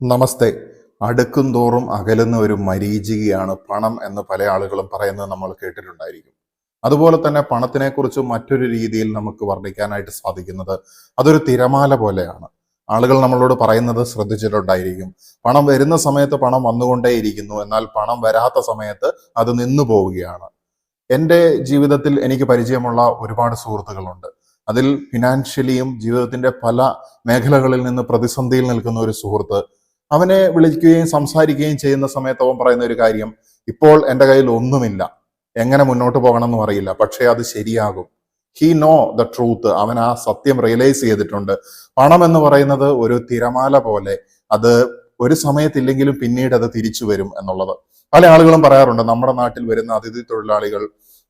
നമസ്തേ. അടുക്കും തോറും അകലുന്ന ഒരു മരീചികയാണ് പണം എന്ന് പല ആളുകളും പറയുന്നത് നമ്മൾ കേട്ടിട്ടുണ്ടായിരിക്കും. അതുപോലെ തന്നെ പണത്തിനെക്കുറിച്ച് മറ്റൊരു രീതിയിൽ നമുക്ക് വർണ്ണിക്കാനായിട്ട് സാധിക്കുന്നത് അതൊരു തിരമാല പോലെയാണ്. ആളുകൾ നമ്മളോട് പറയുന്നത് ശ്രദ്ധിച്ചിട്ടുണ്ടായിരിക്കും. പണം വരുന്ന സമയത്ത് പണം വന്നുകൊണ്ടേയിരിക്കുന്നു, എന്നാൽ പണം വരാത്ത സമയത്ത് അത് നിന്നു പോവുകയാണ്. എൻ്റെ ജീവിതത്തിൽ എനിക്ക് പരിചയമുള്ള ഒരുപാട് സുഹൃത്തുക്കളുണ്ട്. അതിൽ ഫിനാൻഷ്യലിയും ജീവിതത്തിന്റെ പല മേഖലകളിൽ നിന്ന് പ്രതിസന്ധിയിൽ നിൽക്കുന്ന ഒരു സുഹൃത്ത്, അവനെ വിളിക്കുകയും സംസാരിക്കുകയും ചെയ്യുന്ന സമയത്ത് അവൻ പറയുന്ന ഒരു കാര്യം, ഇപ്പോൾ എൻ്റെ കയ്യിൽ ഒന്നുമില്ല, എങ്ങനെ മുന്നോട്ട് പോകണം എന്നും അറിയില്ല, പക്ഷേ അത് ശരിയാകും. He know the truth. അവൻ ആ സത്യം റിയലൈസ് ചെയ്തിട്ടുണ്ട്. പണം എന്ന് പറയുന്നത് ഒരു തിരമാല പോലെ, അത് ഒരു സമയത്തില്ലെങ്കിലും പിന്നീട് അത് തിരിച്ചു വരും എന്നുള്ളത്. പല ആളുകളും പറയാറുണ്ട്, നമ്മുടെ നാട്ടിൽ വരുന്ന അതിഥി തൊഴിലാളികൾ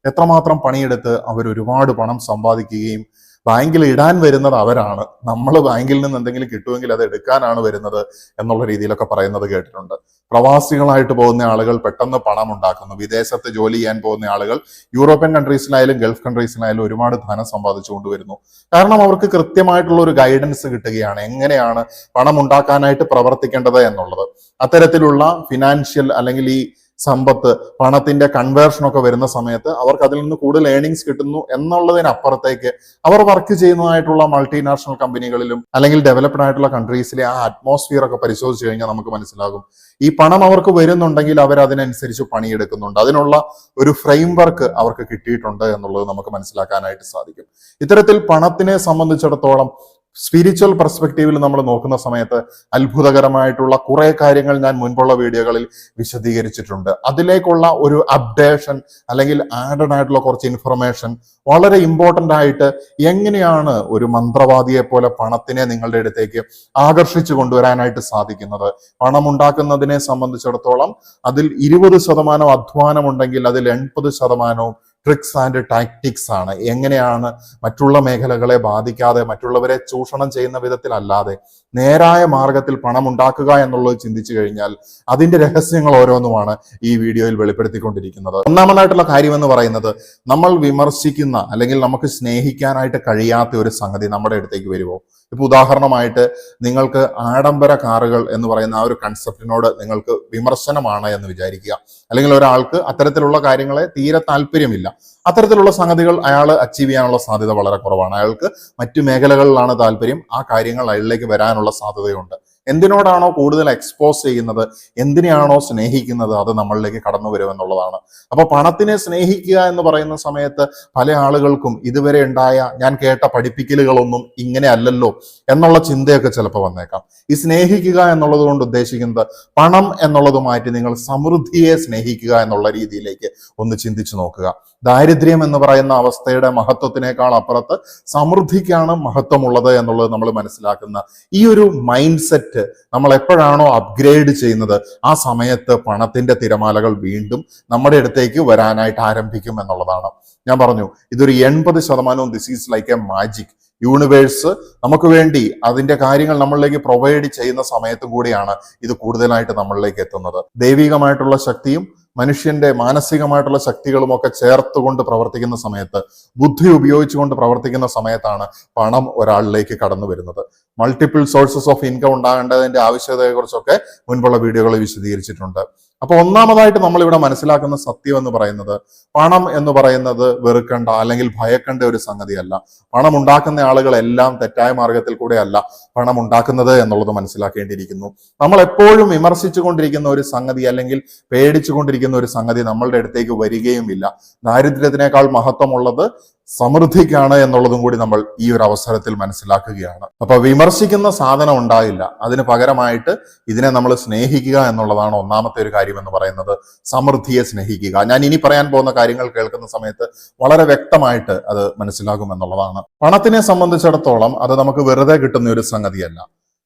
എത്രമാത്രം പണിയെടുത്ത് അവർ ഒരുപാട് പണം സമ്പാദിക്കുകയും ബാങ്കിൽ ഇടാൻ വരുന്നത് അവരാണ്, നമ്മൾ ബാങ്കിൽ നിന്ന് എന്തെങ്കിലും കിട്ടുമെങ്കിൽ അത് എടുക്കാനാണ് വരുന്നത് എന്നുള്ള രീതിയിലൊക്കെ പറയുന്നത് കേട്ടിട്ടുണ്ട്. പ്രവാസികളായിട്ട് പോകുന്ന ആളുകൾ പെട്ടെന്ന് പണം ഉണ്ടാക്കുന്നു. വിദേശത്ത് ജോലി ചെയ്യാൻ പോകുന്ന ആളുകൾ യൂറോപ്യൻ കൺട്രീസിലായാലും ഗൾഫ് കൺട്രീസിലായാലും ഒരുപാട് ധനം സമ്പാദിച്ചു കൊണ്ടുവരുന്നു. കാരണം അവർക്ക് കൃത്യമായിട്ടുള്ള ഒരു ഗൈഡൻസ് കിട്ടുകയാണ്, എങ്ങനെയാണ് പണം ഉണ്ടാക്കാനായിട്ട് പ്രവർത്തിക്കേണ്ടത് എന്നുള്ളത്. അത്തരത്തിലുള്ള ഫിനാൻഷ്യൽ അല്ലെങ്കിൽ ഈ സമ്പത്ത്, പണത്തിന്റെ കൺവേർഷനൊക്കെ വരുന്ന സമയത്ത് അവർക്ക് അതിൽ നിന്ന് കൂടുതൽ ഏണിങ്സ് കിട്ടുന്നു എന്നുള്ളതിനപ്പുറത്തേക്ക് അവർ വർക്ക് ചെയ്യുന്നതായിട്ടുള്ള മൾട്ടിനാഷണൽ കമ്പനികളിലും അല്ലെങ്കിൽ ഡെവലപ്ഡ് ആയിട്ടുള്ള കൺട്രീസിലെ ആ അറ്റ്മോസ്ഫിയർ ഒക്കെ പരിശോധിച്ചു കഴിഞ്ഞാൽ നമുക്ക് മനസ്സിലാകും, ഈ പണം അവർക്ക് വരുന്നുണ്ടെങ്കിൽ അവർ അതിനനുസരിച്ച് പണിയെടുക്കുന്നുണ്ട്, അതിനുള്ള ഒരു ഫ്രെയിം വർക്ക് അവർക്ക് കിട്ടിയിട്ടുണ്ട് എന്നുള്ളത് നമുക്ക് മനസ്സിലാക്കാനായിട്ട് സാധിക്കും. ഇത്തരത്തിൽ പണത്തിനെ സംബന്ധിച്ചിടത്തോളം സ്പിരിച്വൽ പെർസ്പെക്റ്റീവിൽ നമ്മൾ നോക്കുന്ന സമയത്ത് അത്ഭുതകരമായിട്ടുള്ള കുറെ കാര്യങ്ങൾ ഞാൻ മുൻപുള്ള വീഡിയോകളിൽ വിശദീകരിച്ചിട്ടുണ്ട്. അതിലേക്കുള്ള ഒരു അപ്ഡേഷൻ അല്ലെങ്കിൽ ആഡഡ് ആയിട്ടുള്ള കുറച്ച് ഇൻഫർമേഷൻ വളരെ ഇമ്പോർട്ടന്റ് ആയിട്ട്, എങ്ങനെയാണ് ഒരു മന്ത്രവാദിയെ പോലെ പണത്തിനെ നിങ്ങളുടെ അടുത്തേക്ക് ആകർഷിച്ചു കൊണ്ടുവരാനായിട്ട് സാധിക്കുന്നത്. പണം ഉണ്ടാക്കുന്നതിനെ സംബന്ധിച്ചിടത്തോളം അതിൽ 20% അധ്വാനം ഉണ്ടെങ്കിൽ അതിൽ 80% ട്രിക്സ് ആൻഡ് ടാക്ടിക്സ് ആണ്. എങ്ങനെയാണ് മറ്റുള്ള മേഖലകളെ ബാധിക്കാതെ, മറ്റുള്ളവരെ ചൂഷണം ചെയ്യുന്ന വിധത്തിലല്ലാതെ നേരായ മാർഗത്തിൽ പണം ഉണ്ടാക്കുക എന്നുള്ളത് ചിന്തിച്ചു കഴിഞ്ഞാൽ അതിന്റെ രഹസ്യങ്ങൾ ഓരോന്നുമാണ് ഈ വീഡിയോയിൽ വെളിപ്പെടുത്തിക്കൊണ്ടിരിക്കുന്നത്. ഒന്നാമതായിട്ടുള്ള കാര്യം എന്ന് പറയുന്നത്, നമ്മൾ വിമർശിക്കുന്ന അല്ലെങ്കിൽ നമുക്ക് സ്നേഹിക്കാനായിട്ട് കഴിയാത്ത ഒരു സംഗതി നമ്മുടെ അടുത്തേക്ക് വരുമോ? ഇപ്പൊ ഉദാഹരണമായിട്ട്, നിങ്ങൾക്ക് ആഡംബര കാറുകൾ എന്ന് പറയുന്ന ആ ഒരു കൺസെപ്റ്റിനോട് നിങ്ങൾക്ക് വിമർശനമാണ് എന്ന് വിചാരിക്കുക. അല്ലെങ്കിൽ ഒരാൾക്ക് അത്തരത്തിലുള്ള കാര്യങ്ങളെ തീരെ താല്പര്യമില്ല. അത്തരത്തിലുള്ള സംഗതികൾ അയാൾ അച്ചീവ് ചെയ്യാനുള്ള സാധ്യത വളരെ കുറവാണ്. അയാൾക്ക് മറ്റു മേഖലകളിലാണ് താല്പര്യം, ആ കാര്യങ്ങൾ അയാളിലേക്ക് വരാനുള്ള സാധ്യതയുണ്ട്. എന്തിനോടാണോ കൂടുതൽ എക്സ്പോസ് ചെയ്യുന്നത്, എന്തിനെയാണോ സ്നേഹിക്കുന്നത്, അത് നമ്മളിലേക്ക് കടന്നു വരുമെന്നുള്ളതാണ്. അപ്പൊ പണത്തിനെ സ്നേഹിക്കുക എന്ന് പറയുന്ന സമയത്ത് പല ആളുകൾക്കും ഇതുവരെ ഉണ്ടായ ഞാൻ കേട്ട പഠിപ്പിക്കലുകളൊന്നും ഇങ്ങനെ അല്ലല്ലോ എന്നുള്ള ചിന്തയൊക്കെ ചിലപ്പോൾ വന്നേക്കാം. ഈ സ്നേഹിക്കുക എന്നുള്ളത് കൊണ്ട് ഉദ്ദേശിക്കുന്നത് പണം എന്നുള്ളത് മാറ്റി നിങ്ങൾ സമൃദ്ധിയെ സ്നേഹിക്കുക എന്നുള്ള രീതിയിലേക്ക് ഒന്ന് ചിന്തിച്ചു നോക്കുക. ദാരിദ്ര്യം എന്ന് പറയുന്ന അവസ്ഥയുടെ മഹത്വത്തിനേക്കാൾ അപ്പുറത്ത് സമൃദ്ധിക്കാണ് മഹത്വമുള്ളത് എന്നുള്ളത് നമ്മൾ മനസ്സിലാക്കുന്ന ഈ ഒരു മൈൻഡ് സെറ്റ് നമ്മൾ എപ്പോഴാണോ അപ്ഗ്രേഡ് ചെയ്യുന്നത്, ആ സമയത്ത് പണത്തിന്റെ തിരമാലകൾ വീണ്ടും നമ്മുടെ അടുത്തേക്ക് വരാനായിട്ട് ആരംഭിക്കും എന്നുള്ളതാണ്. ഞാൻ പറഞ്ഞു, ഇതൊരു 80% this is like A magic. Universe നമുക്ക് വേണ്ടി അതിന്റെ കാര്യങ്ങൾ നമ്മളിലേക്ക് പ്രൊവൈഡ് ചെയ്യുന്ന സമയത്തും കൂടിയാണ് ഇത് കൂടുതലായിട്ട് നമ്മളിലേക്ക് എത്തുന്നത്. ദൈവികമായിട്ടുള്ള ശക്തിയും മനുഷ്യന്റെ മാനസികമായിട്ടുള്ള ശക്തികളും ഒക്കെ ചേർത്തുകൊണ്ട് പ്രവർത്തിക്കുന്ന സമയത്ത്, ബുദ്ധി ഉപയോഗിച്ചുകൊണ്ട് പ്രവർത്തിക്കുന്ന സമയത്താണ് പണം ഒരാളിലേക്ക് കടന്നു വരുന്നത്. മൾട്ടിപ്പിൾ സോഴ്സസ് ഓഫ് ഇൻകം ഉണ്ടാകേണ്ടതിന്റെ ആവശ്യകതയെക്കുറിച്ചൊക്കെ മുൻപുള്ള വീഡിയോകളിൽ വിശദീകരിച്ചിട്ടുണ്ട്. അപ്പൊ ഒന്നാമതായിട്ട് നമ്മൾ ഇവിടെ മനസ്സിലാക്കുന്ന സത്യം എന്ന് പറയുന്നത്, പണം എന്ന് പറയുന്നത് വെറുക്കേണ്ട അല്ലെങ്കിൽ ഭയക്കേണ്ട ഒരു സംഗതിയല്ല. പണം ഉണ്ടാക്കുന്ന ആളുകളെല്ലാം തെറ്റായ മാർഗത്തിൽ കൂടെ അല്ല പണം ഉണ്ടാക്കുന്നത് എന്നുള്ളത് മനസ്സിലാക്കേണ്ടിയിരിക്കുന്നു. നമ്മൾ എപ്പോഴും വിമർശിച്ചു കൊണ്ടിരിക്കുന്ന ഒരു സംഗതി അല്ലെങ്കിൽ പേടിച്ചു കൊണ്ടിരിക്കുന്ന ഒരു സംഗതി നമ്മളുടെ അടുത്തേക്ക് വരികയുമില്ല. ദാരിദ്ര്യത്തിനേക്കാൾ മഹത്വമുള്ളത് സമൃദ്ധിക്കാണ് എന്നുള്ളതും കൂടി നമ്മൾ ഈ ഒരു അവസരത്തിൽ മനസ്സിലാക്കുകയാണ്. അപ്പൊ വിമർശിക്കുന്ന സാധനം ഉണ്ടായില്ല, അതിന് പകരമായിട്ട് ഇതിനെ നമ്മൾ സ്നേഹിക്കുക എന്നുള്ളതാണ് ഒന്നാമത്തെ ഒരു കാര്യം എന്ന് പറയുന്നത്. സമൃദ്ധിയെ സ്നേഹിക്കുക. ഞാൻ ഇനി പറയാൻ പോകുന്ന കാര്യങ്ങൾ കേൾക്കുന്ന സമയത്ത് വളരെ വ്യക്തമായിട്ട് അത് മനസ്സിലാകും എന്നുള്ളതാണ്. പണത്തിനെ സംബന്ധിച്ചിടത്തോളം അത് നമുക്ക് വെറുതെ കിട്ടുന്ന ഒരു സംഗതിയല്ല,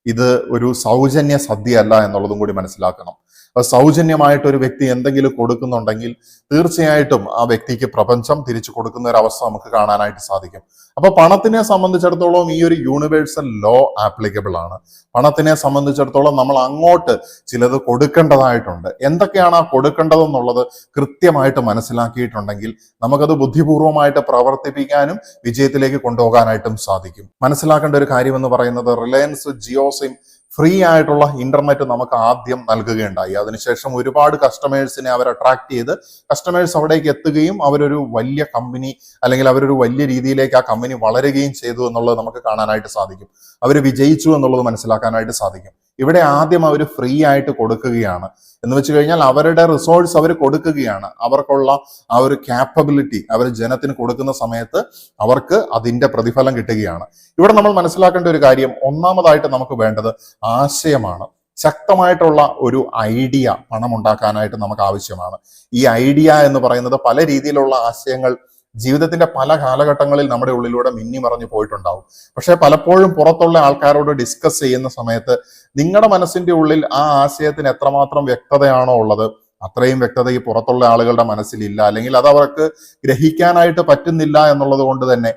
ഇത് ഒരു സൗജന്യ സദ്യയല്ല എന്നുള്ളതും കൂടി മനസ്സിലാക്കണം. സൗജന്യമായിട്ട് ഒരു വ്യക്തി എന്തെങ്കിലും കൊടുക്കുന്നുണ്ടെങ്കിൽ തീർച്ചയായിട്ടും ആ വ്യക്തിക്ക് പ്രപഞ്ചം തിരിച്ചു കൊടുക്കുന്ന ഒരു അവസ്ഥ നമുക്ക് കാണാനായിട്ട് സാധിക്കും. അപ്പൊ പണത്തിനെ സംബന്ധിച്ചിടത്തോളം ഈ ഒരു യൂണിവേഴ്സൽ ലോ ആപ്ലിക്കബിൾ ആണ്. പണത്തിനെ സംബന്ധിച്ചിടത്തോളം നമ്മൾ അങ്ങോട്ട് ചിലത് കൊടുക്കേണ്ടതായിട്ടുണ്ട്. എന്തൊക്കെയാണ് ആ കൊടുക്കേണ്ടതെന്നുള്ളത് കൃത്യമായിട്ട് മനസ്സിലാക്കിയിട്ടുണ്ടെങ്കിൽ നമുക്കത് ബുദ്ധിപൂർവമായിട്ട് പ്രവർത്തിപ്പിക്കാനും വിജയത്തിലേക്ക് കൊണ്ടുപോകാനായിട്ടും സാധിക്കും. മനസ്സിലാക്കേണ്ട ഒരു കാര്യം എന്ന് പറയുന്നത്, റിലയൻസ് ജിയോ സിം ഫ്രീ ആയിട്ടുള്ള ഇന്റർനെറ്റ് നമുക്ക് ആദ്യം നൽകുകയുണ്ടായി. അതിനുശേഷം ഒരുപാട് കസ്റ്റമേഴ്സിനെ അവർ അട്രാക്ട് ചെയ്ത് കസ്റ്റമേഴ്സ് അവിടേക്ക് എത്തുകയും അവരൊരു വലിയ കമ്പനി അല്ലെങ്കിൽ അവരൊരു വലിയ രീതിയിലേക്ക് ആ കമ്പനി വളരുകയും ചെയ്തു എന്നുള്ളത് നമുക്ക് കാണാനായിട്ട് സാധിക്കും. അവർ വിജയിച്ചു എന്നുള്ളത് മനസ്സിലാക്കാനായിട്ട് സാധിക്കും. ഇവിടെ ആദ്യം അവർ ഫ്രീ ആയിട്ട് കൊടുക്കുകയാണ് എന്ന് വെച്ച് കഴിഞ്ഞാൽ അവരുടെ റിസോഴ്സ് അവർ കൊടുക്കുകയാണ്. അവർക്കുള്ള ആ ഒരു ക്യാപ്പബിലിറ്റി അവർ ജനത്തിന് കൊടുക്കുന്ന സമയത്ത് അവർക്ക് അതിന്റെ പ്രതിഫലം കിട്ടുകയാണ്. ഇവിടെ നമ്മൾ മനസ്സിലാക്കേണ്ട ഒരു കാര്യം, ഒന്നാമതായിട്ട് നമുക്ക് വേണ്ടത് ആശയമാണ്. ശക്തമായിട്ടുള്ള ഒരു ഐഡിയ പണം ഉണ്ടാക്കാനായിട്ട് നമുക്ക് ആവശ്യമാണ്. ഈ ഐഡിയ എന്ന് പറയുന്നത് പല രീതിയിലുള്ള ആശയങ്ങൾ ജീവിതത്തിന്റെ പല കാലഘട്ടങ്ങളിൽ നമ്മുടെ ഉള്ളിലൂടെ മിന്നി മറഞ്ഞു പോയിട്ടുണ്ടാവും. പക്ഷെ പലപ്പോഴും പുറത്തുള്ള ആൾക്കാരോട് ഡിസ്കസ് ചെയ്യുന്ന സമയത്ത് നിങ്ങളുടെ മനസ്സിന്റെ ഉള്ളിൽ ആ ആശയത്തിന് എത്രമാത്രം വ്യക്തതയാണോ ഉള്ളത് അത്രയും വ്യക്തത ഈ പുറത്തുള്ള ആളുകളുടെ മനസ്സിലില്ല, അല്ലെങ്കിൽ അത് അവർക്ക് ഗ്രഹിക്കാനായിട്ട് പറ്റുന്നില്ല എന്നുള്ളത് കൊണ്ട് തന്നെ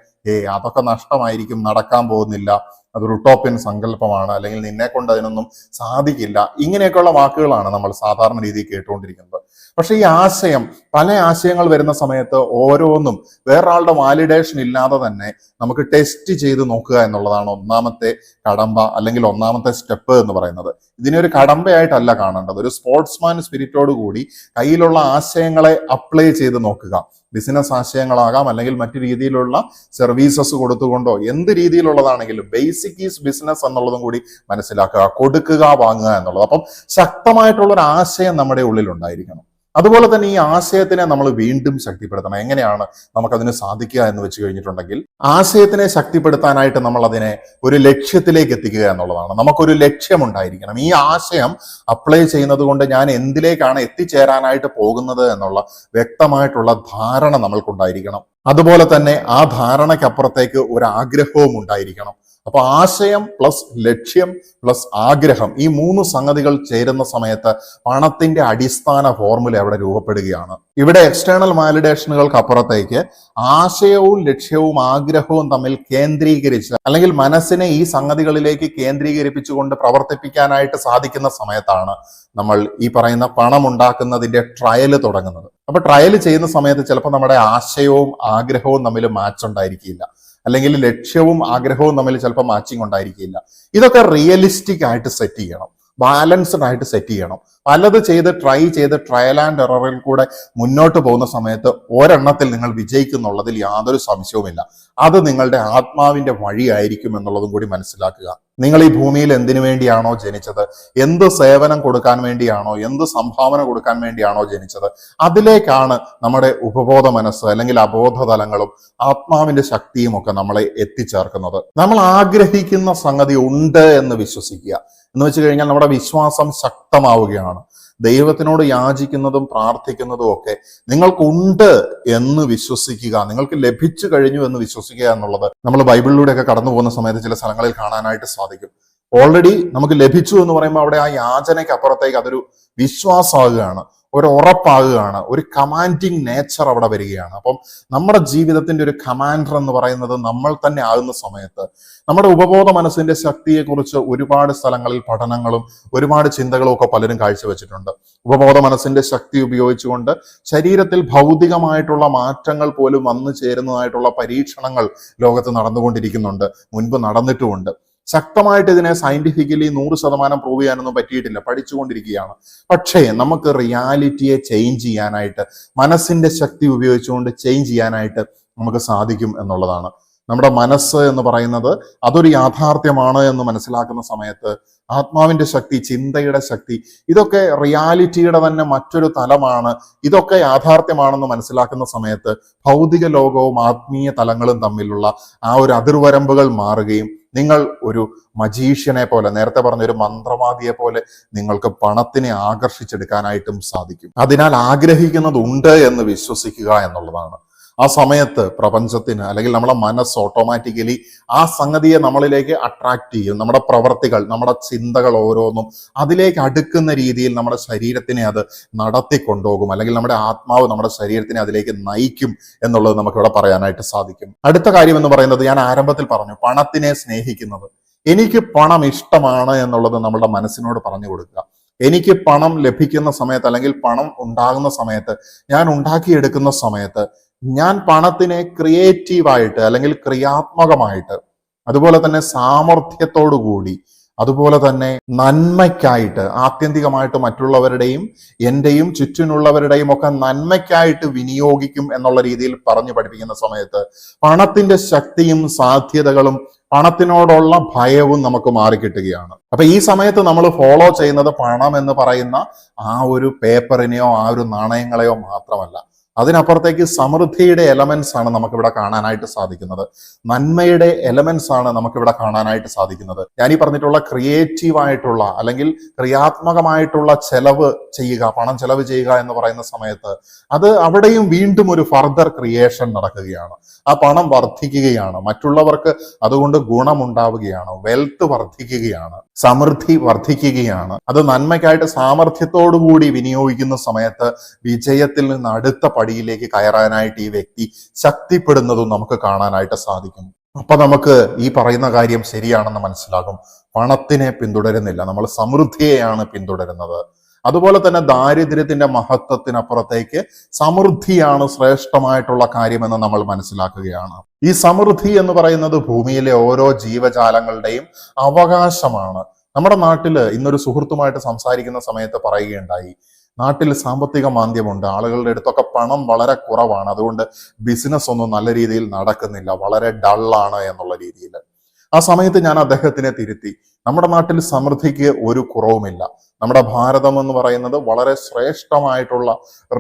അതൊക്കെ നഷ്ടമായിരിക്കും, നടക്കാൻ പോകുന്നില്ല, അതൊരു ഉട്ടോപ്യൻ സങ്കല്പമാണ്, അല്ലെങ്കിൽ നിന്നെ കൊണ്ട് അതിനൊന്നും സാധിക്കില്ല, ഇങ്ങനെയൊക്കെയുള്ള വാക്കുകളാണ് നമ്മൾ സാധാരണ രീതിയിൽ കേട്ടുകൊണ്ടിരിക്കുന്നത്. പക്ഷെ ഈ ആശയം, പല ആശയങ്ങൾ വരുന്ന സമയത്ത് ഓരോന്നും വേറൊരാളുടെ വാലിഡേഷൻ ഇല്ലാതെ തന്നെ നമുക്ക് ടെസ്റ്റ് ചെയ്ത് നോക്കുക എന്നുള്ളതാണ് ഒന്നാമത്തെ കടമ്പ, അല്ലെങ്കിൽ ഒന്നാമത്തെ സ്റ്റെപ്പ് എന്ന് പറയുന്നത്. ഇതിനെ ഒരു കടമ്പയായിട്ടല്ല കാണേണ്ടത്, ഒരു സ്പോർട്സ്മാൻ സ്പിരിറ്റോട് കൂടി കയ്യിലുള്ള ആശയങ്ങളെ അപ്ലൈ ചെയ്ത് നോക്കുക. ബിസിനസ് ആശയങ്ങളാകാം, അല്ലെങ്കിൽ മറ്റു രീതിയിലുള്ള സർവീസസ് കൊടുത്തുകൊണ്ടോ, എന്ത് രീതിയിലുള്ളതാണെങ്കിലും ബേസിക് ഈസ് ബിസിനസ് എന്നുള്ളതും കൂടി മനസ്സിലാക്കുക. കൊടുക്കുക, വാങ്ങുക എന്നുള്ളത്. അപ്പം ശക്തമായിട്ടുള്ള ഒരു ആശയം നമ്മുടെ ഉള്ളിൽ ഉണ്ടായിരിക്കണം. അതുപോലെ തന്നെ ഈ ആശയത്തിനെ നമ്മൾ വീണ്ടും ശക്തിപ്പെടുത്തണം. എങ്ങനെയാണ് നമുക്കതിന് സാധിക്കുക എന്ന് വെച്ച് കഴിഞ്ഞിട്ടുണ്ടെങ്കിൽ, ആശയത്തിനെ ശക്തിപ്പെടുത്താനായിട്ട് നമ്മൾ അതിനെ ഒരു ലക്ഷ്യത്തിലേക്ക് എത്തിക്കുക എന്നുള്ളതാണ്. നമുക്കൊരു ലക്ഷ്യമുണ്ടായിരിക്കണം. ഈ ആശയം അപ്ലൈ ചെയ്യുന്നത് കൊണ്ട് ഞാൻ എന്തിലേക്കാണ് എത്തിച്ചേരാനായിട്ട് പോകുന്നത് എന്നുള്ള വ്യക്തമായിട്ടുള്ള ധാരണ നമ്മൾക്കുണ്ടായിരിക്കണം. അതുപോലെ തന്നെ ആ ധാരണയ്ക്കപ്പുറത്തേക്ക് ഒരു ആഗ്രഹവും ഉണ്ടായിരിക്കണം. അപ്പൊ ആശയം പ്ലസ് ലക്ഷ്യം പ്ലസ് ആഗ്രഹം, ഈ മൂന്ന് സംഗതികൾ ചേരുന്ന സമയത്ത് പണത്തിന്റെ അടിസ്ഥാന ഫോർമുല അവിടെ രൂപപ്പെടുകയാണ്. ഇവിടെ എക്സ്റ്റേണൽ വാലിഡേഷനുകൾക്ക് അപ്പുറത്തേക്ക് ആശയവും ലക്ഷ്യവും ആഗ്രഹവും തമ്മിൽ കേന്ദ്രീകരിച്ച്, അല്ലെങ്കിൽ മനസ്സിനെ ഈ സംഗതികളിലേക്ക് കേന്ദ്രീകരിപ്പിച്ചുകൊണ്ട് പ്രവർത്തിപ്പിക്കാനായിട്ട് സാധിക്കുന്ന സമയത്താണ് നമ്മൾ ഈ പറയുന്ന പണം ഉണ്ടാക്കുന്നതിന്റെ ട്രയൽ തുടങ്ങുന്നത്. അപ്പൊ ട്രയൽ ചെയ്യുന്ന സമയത്ത് ചിലപ്പോൾ നമ്മുടെ ആശയവും ആഗ്രഹവും തമ്മിൽ മാച്ച് ഉണ്ടായിരിക്കില്ല, അല്ലെങ്കിൽ ലക്ഷ്യവും ആഗ്രഹവും തമ്മിൽ ചിലപ്പോൾ മാച്ചിങ് ഉണ്ടായിരിക്കില്ല. ഇതൊക്കെ റിയലിസ്റ്റിക് ആയിട്ട് സെറ്റ് ചെയ്യണം, ബാലൻസ്ഡ് ആയിട്ട് സെറ്റ് ചെയ്യണം. പലത് ചെയ്ത് ട്രൈ ചെയ്ത് ട്രയൽ ആൻഡ് എററിൽ കൂടെ മുന്നോട്ട് പോകുന്ന സമയത്ത് ഒരെണ്ണത്തിൽ നിങ്ങൾ വിജയിക്കുന്നുള്ളതിൽ യാതൊരു സംശയവുമില്ല. അത് നിങ്ങളുടെ ആത്മാവിന്റെ വഴിയായിരിക്കും എന്നുള്ളതും കൂടി മനസ്സിലാക്കുക. നിങ്ങൾ ഈ ഭൂമിയിൽ എന്തിനു വേണ്ടിയാണോ ജനിച്ചത്, എന്ത് സേവനം കൊടുക്കാൻ വേണ്ടിയാണോ, എന്ത് സംഭാവന കൊടുക്കാൻ വേണ്ടിയാണോ ജനിച്ചത്, അതിലേക്കാണ് നമ്മുടെ ഉപബോധ മനസ്സ് അല്ലെങ്കിൽ അബോധ തലങ്ങളും ആത്മാവിന്റെ ശക്തിയും ഒക്കെ നമ്മളെ എത്തിച്ചേർക്കുന്നത്. നമ്മൾ ആഗ്രഹിക്കുന്ന സംഗതി ഉണ്ട് എന്ന് വിശ്വസിക്കുക. എന്ന് വെച്ച് കഴിഞ്ഞാൽ നമ്മുടെ വിശ്വാസം ശക്തമാവുകയാണ്. ദൈവത്തിനോട് യാചിക്കുന്നതും പ്രാർത്ഥിക്കുന്നതും ഒക്കെ നിങ്ങൾക്കുണ്ട് എന്ന് വിശ്വസിക്കുക, നിങ്ങൾക്ക് ലഭിച്ചു കഴിഞ്ഞു എന്ന് വിശ്വസിക്കുക എന്നുള്ളത് നമ്മൾ ബൈബിളിലൂടെയൊക്കെ കടന്നു പോകുന്ന സമയത്ത് ചില സ്ഥലങ്ങളിൽ കാണാനായിട്ട് സാധിക്കും. ഓൾറെഡി നമുക്ക് ലഭിച്ചു എന്ന് പറയുമ്പോൾ അവിടെ ആ യാചനയ്ക്ക് അപ്പുറത്തേക്ക് അതൊരു വിശ്വാസമാകുകയാണ്, ഒരു ഉറപ്പാകുകയാണ്, ഒരു കമാൻഡിങ് നേച്ചർ അവിടെ വരികയാണ്. അപ്പം നമ്മുടെ ജീവിതത്തിന്റെ ഒരു കമാൻഡർ എന്ന് പറയുന്നത് നമ്മൾ തന്നെ ആകുന്ന സമയത്ത് നമ്മുടെ ഉപബോധ മനസ്സിന്റെ ശക്തിയെക്കുറിച്ച് ഒരുപാട് സ്ഥലങ്ങളിൽ പഠനങ്ങളും ഒരുപാട് ചിന്തകളും ഒക്കെ പലരും കാഴ്ചവെച്ചിട്ടുണ്ട്. ഉപബോധ മനസ്സിന്റെ ശക്തി ഉപയോഗിച്ചുകൊണ്ട് ശരീരത്തിൽ ഭൗതികമായിട്ടുള്ള മാറ്റങ്ങൾ പോലും വന്നു ചേരുന്നതായിട്ടുള്ള പരീക്ഷണങ്ങൾ ലോകത്ത് നടന്നുകൊണ്ടിരിക്കുന്നുണ്ട്, മുൻപ് നടന്നിട്ടുമുണ്ട്. ശക്തമായിട്ട് ഇതിനെ സയന്റിഫിക്കലി 100% പ്രൂവ് ചെയ്യാനൊന്നും പറ്റിയിട്ടില്ല, പഠിച്ചുകൊണ്ടിരിക്കുകയാണ്. പക്ഷേ നമുക്ക് റിയാലിറ്റിയെ ചേഞ്ച് ചെയ്യാനായിട്ട്, മനസ്സിന്റെ ശക്തി ഉപയോഗിച്ചുകൊണ്ട് ചേഞ്ച് ചെയ്യാനായിട്ട് നമുക്ക് സാധിക്കും എന്നുള്ളതാണ്. നമ്മുടെ മനസ്സ് എന്ന് പറയുന്നത് അതൊരു യാഥാർത്ഥ്യമാണ് എന്ന് മനസ്സിലാക്കുന്ന സമയത്ത് ആത്മാവിന്റെ ശക്തി, ചിന്തയുടെ ശക്തി, ഇതൊക്കെ റിയാലിറ്റിയുടെ തന്നെ മറ്റൊരു തലമാണ്, ഇതൊക്കെ യാഥാർത്ഥ്യമാണെന്ന് മനസ്സിലാക്കുന്ന സമയത്ത് ഭൗതിക ലോകവും ആത്മീയ തലങ്ങളും തമ്മിലുള്ള ആ ഒരു അതിർവരമ്പുകൾ മാറുകയും നിങ്ങൾ ഒരു മജീഷ്യനെ പോലെ, നേരത്തെ പറഞ്ഞ ഒരു മന്ത്രവാദിയെ പോലെ നിങ്ങൾക്ക് പണത്തിനെ ആകർഷിച്ചെടുക്കാനായിട്ടും സാധിക്കും. അതിനാൽ ആഗ്രഹിക്കുന്നതുണ്ട് എന്ന് വിശ്വസിക്കുക എന്നുള്ളതാണ്. ആ സമയത്ത് പ്രപഞ്ചത്തിന്, അല്ലെങ്കിൽ നമ്മുടെ മനസ്സ് ഓട്ടോമാറ്റിക്കലി ആ സംഗതിയെ നമ്മളിലേക്ക് അട്രാക്ട് ചെയ്യും. നമ്മുടെ പ്രവർത്തികൾ, നമ്മുടെ ചിന്തകൾ ഓരോന്നും അതിലേക്ക് അടുക്കുന്ന രീതിയിൽ നമ്മുടെ ശരീരത്തിനെ അത് നടത്തിക്കൊണ്ടുപോകും, അല്ലെങ്കിൽ നമ്മുടെ ആത്മാവ് നമ്മുടെ ശരീരത്തിനെ അതിലേക്ക് നയിക്കും എന്നുള്ളത് നമുക്കിവിടെ പറയാനായിട്ട് സാധിക്കും. അടുത്ത കാര്യം എന്ന് പറയുന്നത്, ഞാൻ ആരംഭത്തിൽ പറഞ്ഞു, പണത്തിനെ സ്നേഹിക്കുന്നത്. എനിക്ക് പണം ഇഷ്ടമാണ് എന്നുള്ളത് നമ്മളുടെ മനസ്സിനോട് പറഞ്ഞു കൊടുക്കുക. എനിക്ക് പണം ലഭിക്കുന്ന സമയത്ത്, അല്ലെങ്കിൽ പണം ഉണ്ടാകുന്ന സമയത്ത്, ഞാൻ ഉണ്ടാക്കിയെടുക്കുന്ന സമയത്ത് ഞാൻ പണത്തിനെ ക്രിയേറ്റീവായിട്ട് അല്ലെങ്കിൽ ക്രിയാത്മകമായിട്ട്, അതുപോലെ തന്നെ സാമർഥ്യത്തോടു കൂടി, അതുപോലെ തന്നെ നന്മയ്ക്കായിട്ട്, ആത്യന്തികമായിട്ട് മറ്റുള്ളവരുടെയും എന്റെയും ചുറ്റിനുള്ളവരുടെയും ഒക്കെ നന്മയ്ക്കായിട്ട് വിനിയോഗിക്കും എന്നുള്ള രീതിയിൽ പറഞ്ഞു പഠിപ്പിക്കുന്ന സമയത്ത് പണത്തിന്റെ ശക്തിയും സാധ്യതകളും പണത്തിനോടുള്ള ഭയവും നമുക്ക് മാറിക്കിട്ടുകയാണ്. അപ്പൊ ഈ സമയത്ത് നമ്മൾ ഫോളോ ചെയ്യുന്നത് പണം എന്ന് പറയുന്ന ആ ഒരു പേപ്പറിനെയോ ആ ഒരു നാണയങ്ങളെയോ മാത്രമല്ല, അതിനപ്പുറത്തേക്ക് സമൃദ്ധിയുടെ എലമെന്റ്സ് ആണ് നമുക്കിവിടെ കാണാനായിട്ട് സാധിക്കുന്നത്. നന്മയുടെ എലമെന്റ്സ് ആണ് നമുക്കിവിടെ കാണാനായിട്ട് സാധിക്കുന്നത്. ഞാൻ ഈ പറഞ്ഞിട്ടുള്ള ക്രിയേറ്റീവ് ആയിട്ടുള്ള അല്ലെങ്കിൽ ക്രിയാത്മകമായിട്ടുള്ള ചെലവ് ചെയ്യുക, പണം ചെലവ് ചെയ്യുക എന്ന് പറയുന്ന സമയത്ത് അത് അവിടെയും വീണ്ടും ഒരു ഫർദർ ക്രിയേഷൻ നടക്കുകയാണ്. ആ പണം വർദ്ധിക്കുകയാണ്, മറ്റുള്ളവർക്ക് അതുകൊണ്ട് ഗുണമുണ്ടാവുകയാണ്, വെൽത്ത് വർദ്ധിക്കുകയാണ്, സമൃദ്ധി വർദ്ധിക്കുകയാണ്. അത് നന്മയ്ക്കായിട്ട് സാമർഥ്യത്തോടു കൂടി വിനിയോഗിക്കുന്ന സമയത്ത് വിജയത്തിൽ നിന്ന് അടുത്ത പടിയിലേക്ക് കയറാനായിട്ട് ഈ വ്യക്തി ശക്തിപ്പെടുന്നതും നമുക്ക് കാണാനായിട്ട് സാധിക്കും. അപ്പൊ നമുക്ക് ഈ പറയുന്ന കാര്യം ശരിയാണെന്ന് മനസ്സിലാകും. പണത്തിനെ പിന്തുടരുന്നില്ല, നമ്മൾ സമൃദ്ധിയെയാണ് പിന്തുടരുന്നത്. അതുപോലെ തന്നെ ദാരിദ്ര്യത്തിന്റെ മഹത്വത്തിനപ്പുറത്തേക്ക് സമൃദ്ധിയാണ് ശ്രേഷ്ഠമായിട്ടുള്ള കാര്യമെന്ന് നമ്മൾ മനസ്സിലാക്കുകയാണ്. ഈ സമൃദ്ധി എന്ന് പറയുന്നത് ഭൂമിയിലെ ഓരോ ജീവജാലങ്ങളുടെയും അവകാശമാണ്. നമ്മുടെ നാട്ടില് ഇന്നൊരു സുഹൃത്തുമായിട്ട് സംസാരിക്കുന്ന സമയത്ത് പറയുകയുണ്ടായി, നാട്ടിൽ സാമ്പത്തിക മാന്ദ്യമുണ്ട്, ആളുകളുടെ അടുത്തൊക്കെ പണം വളരെ കുറവാണ്, അതുകൊണ്ട് ബിസിനസ് ഒന്നും നല്ല രീതിയിൽ നടക്കുന്നില്ല, വളരെ ഡള്ളാണ് എന്നുള്ള രീതിയിൽ. ആ സമയത്ത് ഞാൻ അദ്ദേഹത്തിനെ തിരുത്തി, നമ്മുടെ നാട്ടിൽ സമൃദ്ധിക്ക് ഒരു കുറവുമില്ല. നമ്മുടെ ഭാരതം എന്ന് പറയുന്നത് വളരെ ശ്രേഷ്ഠമായിട്ടുള്ള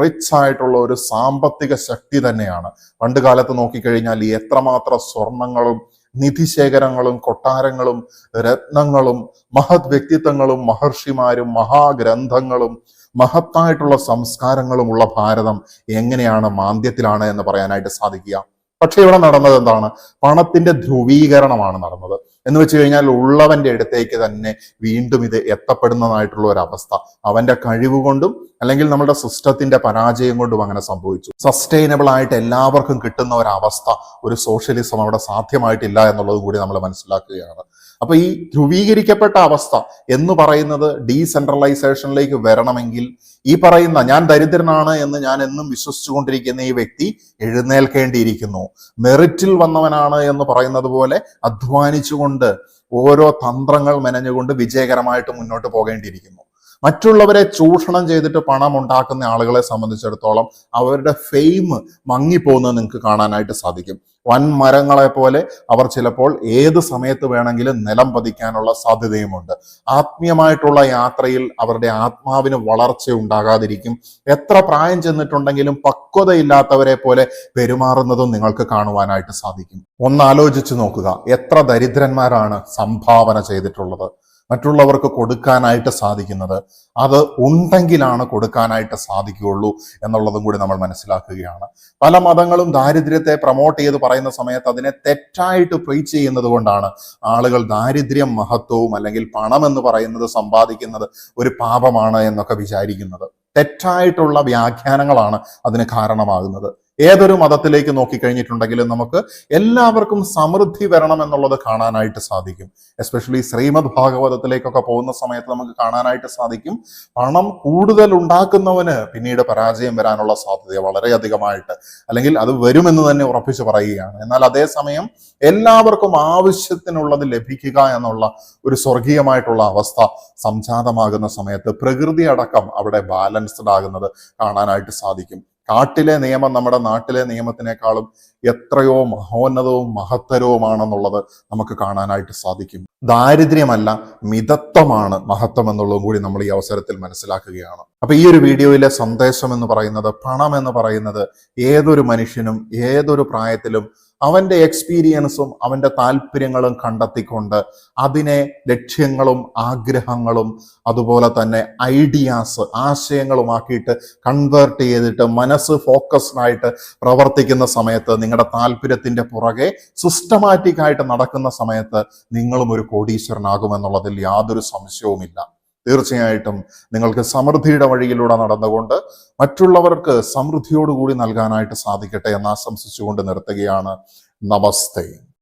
റിച്ച് ആയിട്ടുള്ള ഒരു സാമ്പത്തിക ശക്തി തന്നെയാണ്. പണ്ട് കാലത്ത് നോക്കിക്കഴിഞ്ഞാൽ എത്രമാത്രം സ്വർണങ്ങളും നിധിശേഖരങ്ങളും കൊട്ടാരങ്ങളും രത്നങ്ങളും മഹത് വ്യക്തിത്വങ്ങളും മഹർഷിമാരും മഹാഗ്രന്ഥങ്ങളും മഹത്തായിട്ടുള്ള സംസ്കാരങ്ങളും ഉള്ള ഭാരതം എങ്ങനെയാണ് മാന്ദ്യത്തിലാണ് എന്ന് പറയാനായിട്ട് സാധിക്കുക? പക്ഷെ ഇവിടെ നടന്നത് എന്താണ്? പണത്തിന്റെ ധ്രുവീകരണമാണ് നടന്നത്. എന്ന് വെച്ച് കഴിഞ്ഞാൽ ഉള്ളവന്റെ അടുത്തേക്ക് തന്നെ വീണ്ടും ഇത് എത്തപ്പെടുന്നതായിട്ടുള്ള ഒരു അവസ്ഥ അവന്റെ കഴിവ് കൊണ്ടും അല്ലെങ്കിൽ നമ്മുടെ സിസ്റ്റത്തിന്റെ പരാജയം കൊണ്ടും അങ്ങനെ സംഭവിച്ചു. സസ്റ്റൈനബിൾ ആയിട്ട് എല്ലാവർക്കും കിട്ടുന്ന ഒരവസ്ഥ, ഒരു സോഷ്യലിസം അവിടെ സാധ്യമായിട്ടില്ല എന്നുള്ളത് കൂടി നമ്മൾ മനസ്സിലാക്കുകയാണ്. അപ്പൊ ഈ ധ്രുവീകരിക്കപ്പെട്ട അവസ്ഥ എന്ന് പറയുന്നത് ഡീസെൻട്രലൈസേഷനിലേക്ക് വരണമെങ്കിൽ ഈ പറയുന്ന ഞാൻ ദരിദ്രനാണ് എന്ന് ഞാൻ എന്നും വിശ്വസിച്ചുകൊണ്ടിരിക്കുന്ന ഈ വ്യക്തി എഴുന്നേൽക്കേണ്ടിയിരിക്കുന്നു. മെറിറ്റിൽ വന്നവനാണ് എന്ന് പറയുന്നത് പോലെ അധ്വാനിച്ചുകൊണ്ട് ഓരോ തന്ത്രങ്ങൾ മെനഞ്ഞുകൊണ്ട് വിജയകരമായിട്ട് മുന്നോട്ട് പോകേണ്ടിയിരിക്കുന്നു. മറ്റുള്ളവരെ ചൂഷണം ചെയ്തിട്ട് പണം ഉണ്ടാക്കുന്ന ആളുകളെ സംബന്ധിച്ചിടത്തോളം അവരുടെ ഫെയിം മങ്ങിപ്പോകുന്നത് നിങ്ങൾക്ക് കാണാനായിട്ട് സാധിക്കും. വൻമരങ്ങളെ പോലെ അവർ ചിലപ്പോൾ ഏത് സമയത്ത് വേണമെങ്കിലും നിലം പതിക്കാനുള്ള സാധ്യതയുമുണ്ട്. ആത്മീയമായിട്ടുള്ള യാത്രയിൽ അവരുടെ ആത്മാവിന് വളർച്ച ഉണ്ടാകാതിരിക്കും. എത്ര പ്രായം ചെന്നിട്ടുണ്ടെങ്കിലും പക്വതയില്ലാത്തവരെ പോലെ പെരുമാറുന്നതും നിങ്ങൾക്ക് കാണുവാനായിട്ട് സാധിക്കും. ഒന്ന് ആലോചിച്ച് നോക്കുക, എത്ര ദരിദ്രന്മാരാണ് സംഭാവന ചെയ്തിട്ടുള്ളത്, മറ്റുള്ളവർക്ക് കൊടുക്കാനായിട്ട് സാധിക്കുന്നത്. അത് ഉണ്ടെങ്കിലാണ് കൊടുക്കാനായിട്ട് സാധിക്കുകയുള്ളൂ എന്നുള്ളതും കൂടി നമ്മൾ മനസ്സിലാക്കുകയാണ്. പല മതങ്ങളും ദാരിദ്ര്യത്തെ പ്രൊമോട്ട് ചെയ്ത് പറയുന്ന സമയത്ത് അതിനെ തെറ്റായിട്ട് പ്രീച്ച് ചെയ്യുന്നത് കൊണ്ടാണ് ആളുകൾ ദാരിദ്ര്യം മഹത്വവും അല്ലെങ്കിൽ പണം എന്ന് പറയുന്നത് സമ്പാദിക്കുന്നത് ഒരു പാപമാണ് എന്നൊക്കെ വിചാരിക്കുന്നത്. തെറ്റായിട്ടുള്ള വ്യാഖ്യാനങ്ങളാണ് അതിന് കാരണമാകുന്നത്. ഏതൊരു മതത്തിലേക്ക് നോക്കിക്കഴിഞ്ഞിട്ടുണ്ടെങ്കിലും നമുക്ക് എല്ലാവർക്കും സമൃദ്ധി വരണം എന്നുള്ളത് കാണാനായിട്ട് സാധിക്കും. എസ്പെഷ്യലി ശ്രീമദ് ഭാഗവതത്തിലേക്കൊക്കെ പോകുന്ന സമയത്ത് നമുക്ക് കാണാനായിട്ട് സാധിക്കും, പണം കൂടുതൽ ഉണ്ടാക്കുന്നവന് പിന്നീട് പരാജയം വരാനുള്ള സാധ്യത വളരെയധികമായിട്ട്, അല്ലെങ്കിൽ അത് വരുമെന്ന് തന്നെ ഉറപ്പിച്ച് പറയുകയാണ്. എന്നാൽ അതേസമയം എല്ലാവർക്കും ആവശ്യത്തിനുള്ളത് ലഭിക്കുക എന്നുള്ള ഒരു സ്വർഗീയമായിട്ടുള്ള അവസ്ഥ സംജാതമാകുന്ന സമയത്ത് പ്രകൃതി അടക്കം അവിടെ ബാലൻസ്ഡ് ആകുന്നത് കാണാനായിട്ട് സാധിക്കും. കാട്ടിലെ നിയമം നമ്മുടെ നാട്ടിലെ നിയമത്തിനേക്കാളും എത്രയോ മഹോന്നതവും മഹത്തരവുമാണെന്നുള്ളത് നമുക്ക് കാണാനായിട്ട് സാധിക്കും. ദാരിദ്ര്യമല്ല, മിതത്വമാണ് മഹത്വം എന്നുള്ളതും കൂടി നമ്മൾ ഈ അവസരത്തിൽ മനസ്സിലാക്കുകയാണ്. അപ്പൊ ഈ ഒരു വീഡിയോയിലെ സന്ദേശം എന്ന് പറയുന്നത്, പണം എന്ന് പറയുന്നത് ഏതൊരു മനുഷ്യനും ഏതൊരു പ്രായത്തിലും അവന്റെ എക്സ്പീരിയൻസും അവന്റെ താല്പര്യങ്ങളും കണ്ടെത്തിക്കൊണ്ട് അതിനെ ലക്ഷ്യങ്ങളും ആഗ്രഹങ്ങളും അതുപോലെ തന്നെ ഐഡിയാസ് ആശയങ്ങളുമാക്കിയിട്ട് കൺവേർട്ട് ചെയ്തിട്ട് മനസ്സ് ഫോക്കസ്ഡ് ആയിട്ട് പ്രവർത്തിക്കുന്ന സമയത്ത്, നിങ്ങളുടെ താല്പര്യത്തിന്റെ പുറകെ സിസ്റ്റമാറ്റിക് ആയിട്ട് നടക്കുന്ന സമയത്ത് നിങ്ങളും ഒരു കോടീശ്വരനാകുമെന്നുള്ളതിൽ യാതൊരു സംശയവുമില്ല. തീർച്ചയായിട്ടും നിങ്ങൾക്ക് സമൃദ്ധിയുടെ വഴിയിലൂടെ നടന്നുകൊണ്ട് മറ്റുള്ളവർക്ക് സമൃദ്ധിയോടുകൂടി നൽകാനായിട്ട് സാധിക്കട്ടെ എന്ന് ആശംസിച്ചുകൊണ്ട് നിർത്തുകയാണ്. നമസ്തേ.